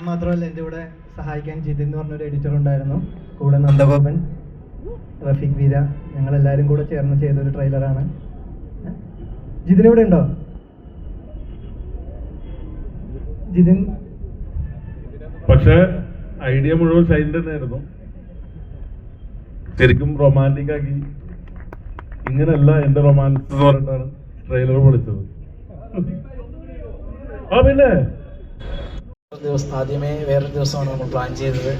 മാത്രമല്ല എൻ്റെ കൂടെ സഹായിക്കാൻ ജിതിൻ എന്ന് പറഞ്ഞൊരു എഡിറ്റർ ഉണ്ടായിരുന്നു. കൂടെ നന്ദഗോപൻ, റഫീഖ് വീര, ഞങ്ങളെല്ലാവരും കൂടെ ചേർന്ന് ചെയ്തൊരു ട്രെയിലറാണ്. ജിതിൻ ഇവിടെ ഉണ്ടോ? ജിതിൻ പക്ഷെ ഐഡിയ മുഴുവൻ ഷൈൻ്റെ തന്നെയായിരുന്നു. ശരിക്കും റൊമാൻറ്റിക് ആക്കി, ഇങ്ങനെയല്ല എന്റെ റൊമാൻസ് എന്ന് പറഞ്ഞിട്ടാണ് ട്രെയിലർ പൊളിച്ചത്. ആ പിന്നെ ആദ്യമേ വേറൊരു ദിവസമാണ് നമ്മൾ പ്ലാൻ ചെയ്തത്.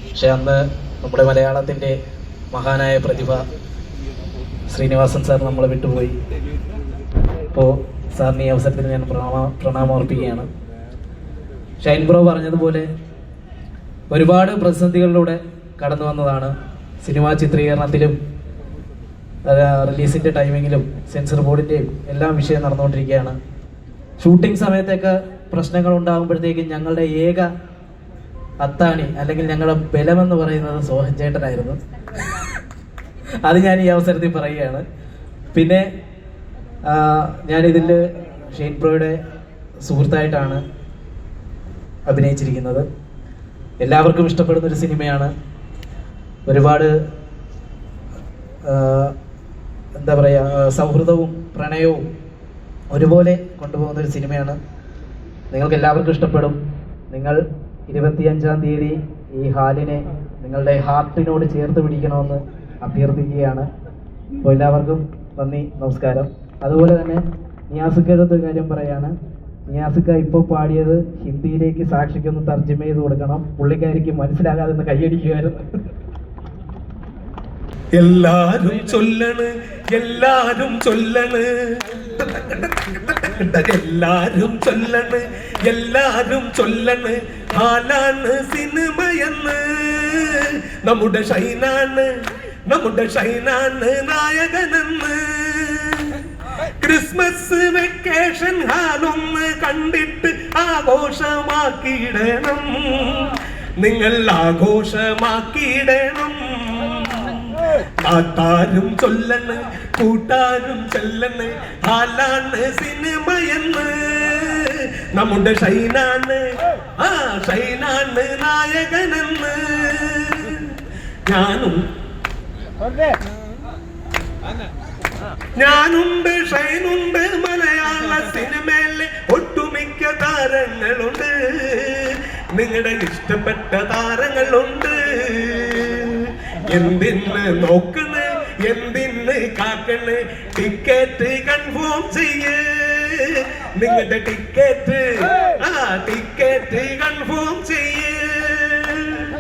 പക്ഷെ അന്ന് നമ്മുടെ മലയാളത്തിൻ്റെ മഹാനായ പ്രതിഭ ശ്രീനിവാസൻ സാർ നമ്മളെ വിട്ടുപോയി. അപ്പോൾ സാറിന് ഈ അവസരത്തിൽ ഞാൻ പ്രണാമം അർപ്പിക്കുകയാണ്. ഷൈൻ ബ്രോ പറഞ്ഞതുപോലെ ഒരുപാട് പ്രതിസന്ധികളിലൂടെ കടന്നു വന്നതാണ്. സിനിമാ ചിത്രീകരണത്തിലും റിലീസിൻ്റെ ടൈമിങ്ങിലും സെൻസർ ബോർഡിൻ്റെയും എല്ലാം വിഷയം നടന്നുകൊണ്ടിരിക്കുകയാണ്. ഷൂട്ടിംഗ് സമയത്തൊക്കെ പ്രശ്നങ്ങൾ ഉണ്ടാകുമ്പോഴത്തേക്കും ഞങ്ങളുടെ ഏക അത്താണി അല്ലെങ്കിൽ ഞങ്ങളുടെ ബലമെന്ന് പറയുന്നത് സോഹൻ ചേട്ടനായിരുന്നു. അത് ഞാൻ ഈ അവസരത്തിൽ പറയുകയാണ്. പിന്നെ ഞാനിതിൽ ഷെയ്ൻ ബ്രോയുടെ സുഹൃത്തായിട്ടാണ് അഭിനയിച്ചിരിക്കുന്നത്. എല്ലാവർക്കും ഇഷ്ടപ്പെടുന്നൊരു സിനിമയാണ്. ഒരുപാട് എന്താ പറയുക, സൗഹൃദവും പ്രണയവും ഒരുപോലെ കൊണ്ടുപോകുന്നൊരു സിനിമയാണ്. നിങ്ങൾക്ക് എല്ലാവർക്കും ഇഷ്ടപ്പെടും. നിങ്ങൾ 25-ാം തീയതി ഈ ഹാലിനെ നിങ്ങളുടെ ഹാർട്ടിനോട് ചേർത്ത് പിടിക്കണമെന്ന് അഭ്യർത്ഥിക്കുകയാണ്. അപ്പോൾ എല്ലാവർക്കും നന്ദി, നമസ്കാരം. അതുപോലെ തന്നെ നിയാസിക്കയുടെ ഒരു കാര്യം പറയാണ്. നിയാസിക്ക ഇപ്പോൾ പാടിയത് ഹിന്ദിയിലേക്ക് സാക്ഷിക്കൊന്ന് തർജ്ജമ ചെയ്ത് കൊടുക്കണം. പുള്ളിക്കാരിക്ക് മനസ്സിലാകാതെ കൈയടിക്കുമായിരുന്നു. എല്ലാരും ചൊല്ലണ്, എല്ലാരും ചൊല്ലണ്, എല്ലാരും ചൊല്ലണ്, എല്ലാരും ചൊല്ലണ്, ഹാലാണ് സിനിമയെന്ന്. നമ്മുടെ ഷൈനാണ്, നമ്മുടെ ഷൈനാണ് നായകനെന്ന്. ക്രിസ്മസ് വെക്കേഷൻ ഹാലൊന്ന് കണ്ടിട്ട് ആഘോഷമാക്കിയിടണം, നിങ്ങൾ ആഘോഷമാക്കിയിടണം. നാട്ടാരും ചൊല്ലണ്, കൂട്ടാരും ചെല്ലണ്, ഹാലാണ് സിനിമയെന്ന്. നമ്മുടെ ഷൈനാണ്, ആ ഷൈനാണ് നായകനെന്ന്. ഞാനുണ്ട്, ഷൈനുണ്ട്, മലയാള സിനിമയിലെ ഒട്ടുമിക്ക താരങ്ങളുണ്ട്. നിങ്ങളുടെ ഇഷ്ടപ്പെട്ട താരങ്ങളുണ്ട്. എന്തിന് നോക്കണ്, എന്തിന് കാക്കണ്, ടിക്കറ്റ് കൺഫേം ചെയ്യ്. നിങ്ങളുടെ ടിക്കറ്റ് കൺഫേം ചെയ്യ്.